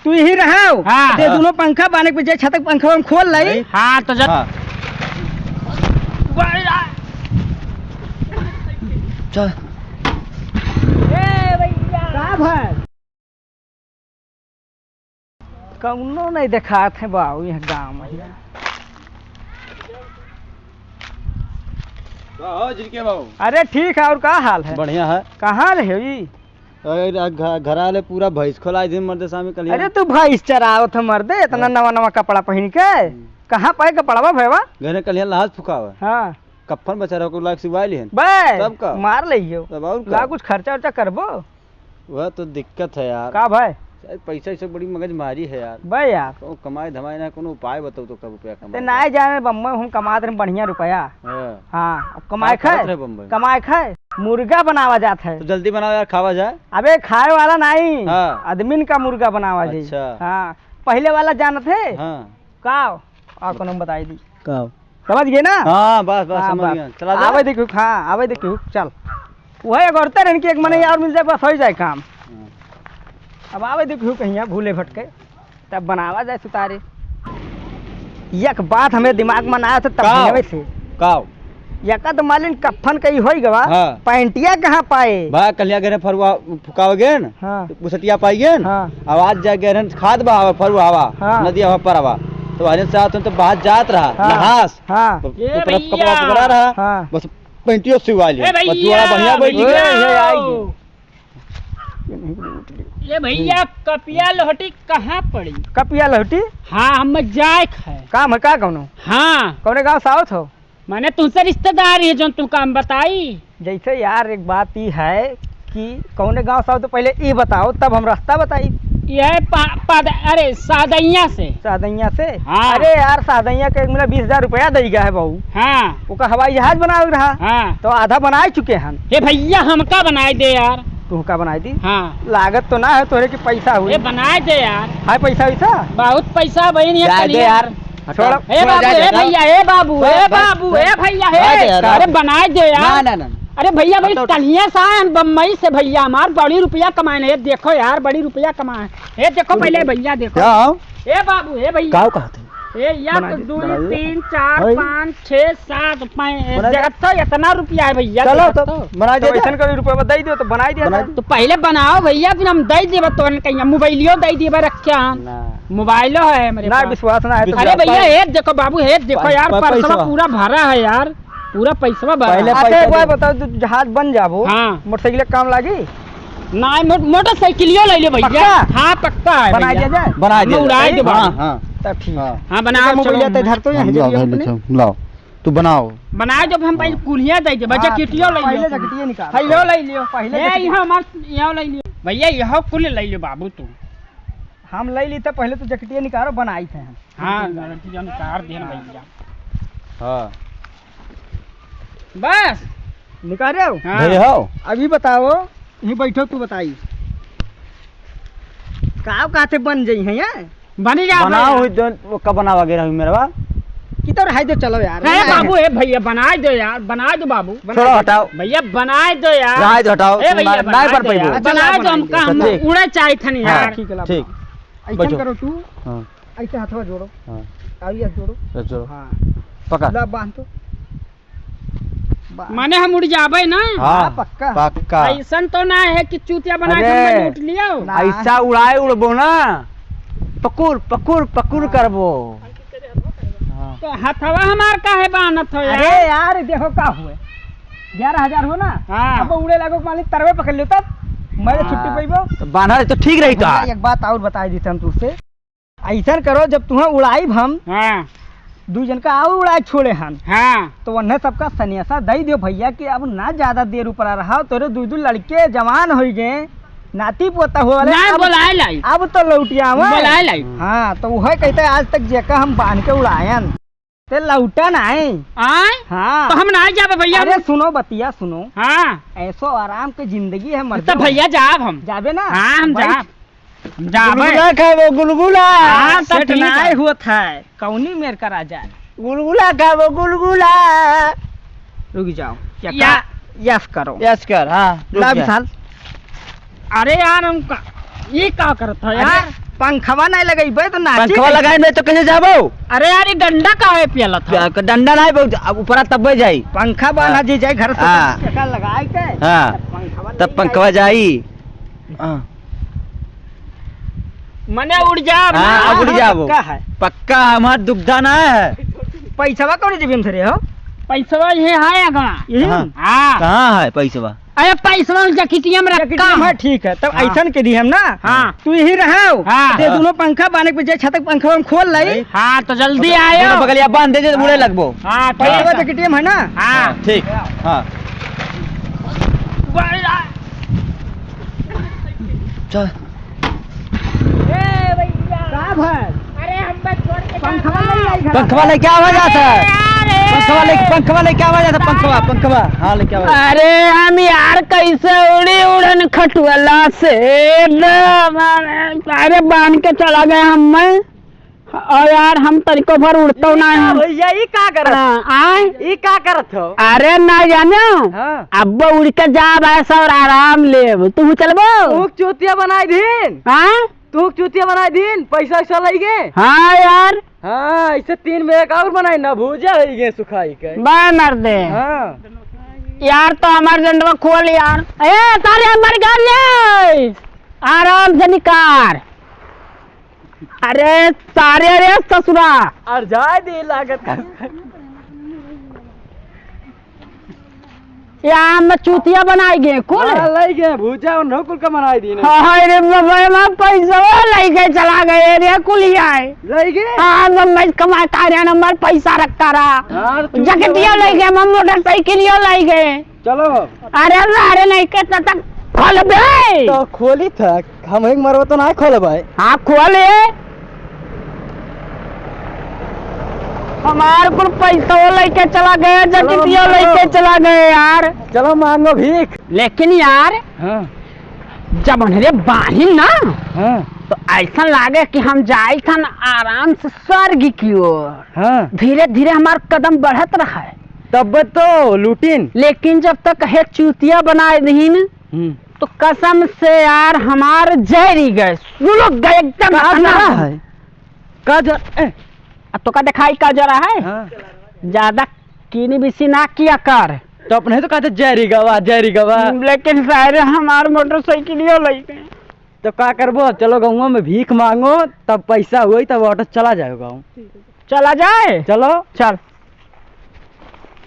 तू यही रहो। हाँ। ते दोनों पंखा बाने पे जे छतक पंखा हम खोल लाई। हाँ तो जब चल ए भैया का भाई कौनो नहीं देखात है बाबू यहाँ गाँव में। जिनके बाबू अरे ठीक है और का हाल है? बढ़िया है। कहाँ रहे जी? घर आले पूरा भैंस खोला दिन मर्द सामी कल। अरे तू भैंस चराओ थ मर्दे इतना नवा नवा कपड़ा पहन के कहाँ पाए कपड़ावा भैया? घरे कल लाश फुका हुआ हाँ कफन बेचारा को लाख सिवाई लिहन बे तब का मार लियो तब और ला का कुछ खर्चा वर्चा करबो वह तो दिक्कत है यार। का भाई पैसा ऐसा बड़ी मगज मारी है यार। बे यार तो कमाए धमाए ना कोनो उपाय बताओ तो कब रुपया ते कमाए। ना जाने बम्बई हम कमात रहे बढ़िया रुपया। हाँ। हाँ अब कमाए क्या करत खाए रहे बम्बई? कमाए खाए मुर्गा बनावा जात है। तो जल्दी बनाओ यार खावा जाए। अबे खाए वाला नहीं हाँ। आदमी का मुर्गा बनावा जी। अच्छा। हाँ पहले वाला जानत है हाँ का और कोनो बताई दी कब समझ गए ना? हाँ बस बस हाँ, समझ बस। गया चला आवे देखो हाँ आवे देखो चल वही अगरते रहन की एक मने और मिल जाए बस हो जाए काम। अब आवे देखो कहीं भूले भटके तब बनावा जाए सुतारे। एक बात हमें दिमाग में ना आया था तब का? बनवे से काव यका तो मालिन कफन कई होई गवा। हाँ। पैंटिया कहाँ पाए? भाई कलिया गए फरुआ फुकाव गए न हाँ उसटिया पाई गए न हाँ आवाज जा गए खाद बहावा फरुआ हवा हाँ। नदी हवा पर हवा तो हरे साथ तो बाहर जात रहा हाँ। नहास हाँ तो ये तरफ भैया। कपड़ा पकड़ा रहा हाँ बस पेंटियो सिवा लिया ए बस भैया, जोड़ा बढ़िया बैठ ओए, गया। ये आई ये भैया कपिया लोहटी कहाँ पड़ी? कपिया लहटी हाँ हम जाए है। काम है का कौनो? हाँ कौने गाँव साउथ हो? मैंने तुमसे रिश्तेदारी है जो तू काम बताई। जैसे यार एक बात ये है कि कौने गांव साउथ तो पहले ये बताओ तब हम रास्ता बताई। यह अरे सादैया से। सादैया से? हाँ। अरे यार सादैया के मतलब 20,000 रुपया दे गया है बहू। हाँ वो का हवाई जहाज बना रहा हाँ। तो आधा बनाए चुके हैं। हे भैया हमका बनाए दे यार। तू का बनाई दी? हाँ लागत तो ना है तोरे की पैसा हुई ये बनाए दे यार। है पैसा वैसा? बहुत पैसा बहन जाए दे यार छोड़ हे बाबू हे भैया हे बाबू हे बाबू हे भैया हे अरे बनाए दे यार। ना अरे भैया भाई तलिया सा बम्बई से भैया हमार बड़ी रुपया कमाए ये देखो यार बड़ी रुपया कमाए। ये देखो पहले भैया देखो हे बाबू हे भैया काव कहते ये एक दो तीन चार पाँच छः सात तो इतना रुपया है भैया। चलो देखो तो बना दे वैसन का रुपया दे दियो तो बनाई दिया। तो पहले बनाओ भैया फिर हम दे देव तो कहीं मोबाइलियो दे देव रखा मोबाइलो है मेरे ना पास। विश्वास ना है तो अरे भैया हे देखो बाबू हे देखो यार पैसा पैसा पूरा भरा है यार पूरा पैसा भरा पहले है। अच्छा एक बात बताओ तो जहाज बन जाबो हाँ। मोटरसाइकिल काम लागी? ना मोटरसाइकिलियो ले लो भैया। पक्का? हाँ पक्का है बना भैया। दिया जाए? बना हम उड़ाए दे बाबू। हाँ तब ठीक है। हाँ बनाओ मोबाइल चलो। जाते धर तो यहाँ जल्दी अपने। लाओ तू बनाओ बनाए जब हम पहले कुलिया दे दे बच्चा किटियो ले पहले लियो जकटिए निकाल हेलो ले लियो पहले ये जकटिए। यहाँ हमार यहाँ ले लियो भैया यहाँ कुल ले लियो बाबू तू। हम ले ली तो पहले तो जकटिए निकालो बनाई थे हम। हाँ निकार देना भैया हाँ बस निकाल रहे हो? हाँ। धरे हो अभी बताओ यहीं बैठो तू बताई काव काते बन जाई है यार बनी जा बनाओ हुई जो वो कब बना वगैरह हुई मेरा बा की तो रह दो चलो यार। अरे बाबू हे भैया बनाए दो यार बनाए दो बाबू छोड़ो हटाओ भैया बनाए दो यार। राय दो हटाओ ए भैया नहीं पर बनाए दो यार। पाइबो बनाए दो हमका हम ठीक। उड़े चाहे थन यार। ठीक है ला ठीक ऐसा बैठो। करो तू हाँ ऐसे हाथवा जोड़ो हाँ और ये जोड़ो चलो हाँ पकड़ ला बांध तो माने हम उड़ जाबे ना हाँ पक्का। पक्का ऐसा तो ना है कि चूतिया बना के अरे। हम उठ लियो। ना। ऐसा उड़ाए उड़बो ना पकुर पकुर पकुर करबो हाँ। तो हथवा हमार का है बानत हो अरे यार। यार देखो का हुए 11,000 हो ना हाँ। अब उड़े लगो मालिक तरवे पकड़ लो तब मैं छुट्टी पाइबो। तो बांधा तो ठीक रही था एक बात और बता देते हम तुझसे ऐसा करो जब तुम्हें उड़ाई हम हाँ 2 जन का और उड़ाई छोड़े हम हाँ तो उन्हें सबका सन्यासा दे दियो भैया कि अब ना ज्यादा देर ऊपर रहा तोरे 2 लड़के जवान हो गए नाती पोता हो ना बोलाए लाई अब तो लौटिया बोलाए लाई। हाँ तो वह कहते आज तक जेका हम बांध के उड़ायन ते लौटा ना आए। आए हाँ तो हम ना जाबे भैया। अरे सुनो बतिया सुनो हाँ ऐसो आराम के जिंदगी है मर तो भैया जाब हम जाबे ना। हाँ हम बैठ। जाब जाबे गुलगुला खाबो गुलगुला हाँ तो सेठ ठीक ना है। हुआ था कौनी मेर करा जाए। गुलगुला खाबो गुलगुला रुक जाओ या यस करो यस कर हाँ रुक ला जा। विशाल अरे यार हमका ये क्या करत हो यार। पंखवा नहीं लगेबे तो नाची पंखवा लगाए नहीं तो कैसे जाबो? अरे यार ये डंडा काहे पियला था? डंडा नहीं बहुत अब ऊपर तब जाई। पंखा बांधा जी जाए घर से हाँ। टका लगाए के हाँ पंखवा तब पंखवा जाई। हाँ मने उड़ जा। हाँ, अब उड़ जाबो। पक्का है। पक्का हमार दुग्धा ना है। पैसा कौन जेबी में धरे हो? पैसवा ये है अगवा। यही हाँ। हाँ कहाँ है पैसा? अरे पैसवा जकिटिया में रखा है ठीक है तब हाँ। ऐसा के दी हम ना हाँ। तू यही रहो हाँ। ते दोनों पंखा बांधे के जे छतक पंखा हम खोल लाई हाँ तो जल्दी आयो। बगलिया बांध दे मुड़े लगबो। हाँ पहले ठीक बात जकेटियम है ना हाँ ठीक। हाँ चल साहब है अरे हम बस छोड़ के पंखवा नहीं आई घर पंखवा ले क्या आवाज आता है? पंखवा ले क्या आवाज आता है? पंखवा हाँ ले क्या आवाज? अरे हम यार कैसे उड़ी उड़न खटुअला से अरे बांध के चला गए हम और यार हम तरीको भर उड़तो ना भैया ये का कर आए ये का करत हो? अरे ना जानो हाँ। अब उड़ के जा ऐसा और आराम ले तू चलबो तू चूतिया बनाई दीन हाँ तू चूतिया बनाई दीन पैसा ऐसा लगे हाँ यार हाँ ऐसे 3 में एक और बनाई ना भूजा है सुखाई के बैनर दे हाँ यार तो हमारे झंडवा खोल यार ए तारे हमारे घर ले आराम से निकाल अरे सारे अरे ससुरा और जाए दी लागत का यहाँ में चूतिया बनाई गए खोल लाई गए भूजा और नौकुल का बनाई दी अरे बाबा पैसा लेके चला गए रे कुलिया लाई गए हाँ मैं कमा कार्य नंबर पैसा रखता रहा जगतिया ले गए मैं मोटरसाइकिल लाई गए चलो अरे अरे नहीं के तक खोल बे तो खोली था हम एक मरवा तो ना खोले भाई हाँ खोले हमारे को पैसा लेके चला गया जगतिया लेके चला गए यार चलो मांगो भीख लेकिन यार हाँ जब उन्हें बांधी ना हाँ तो ऐसा लागे कि हम जाए था ना आराम से स्वर्ग की ओर हाँ धीरे धीरे हमारा कदम बढ़त रहा है तब तो लूटिन लेकिन जब तक है चूतिया बनाए दीन तो कसम से यार हमार जहरी गए सुलग गए एकदम है का जर अब तो का दिखाई का जरा है हाँ ज्यादा कीनी बिसी ना किया कर तो अपने तो कहते जहरी गवा लेकिन सारे हमार मोटरसाइकिल लेके तो का करबो चलो गाँव में भीख मांगो तब पैसा हुई तब ऑटो चला जाएगा गाँव चला जाए चलो चल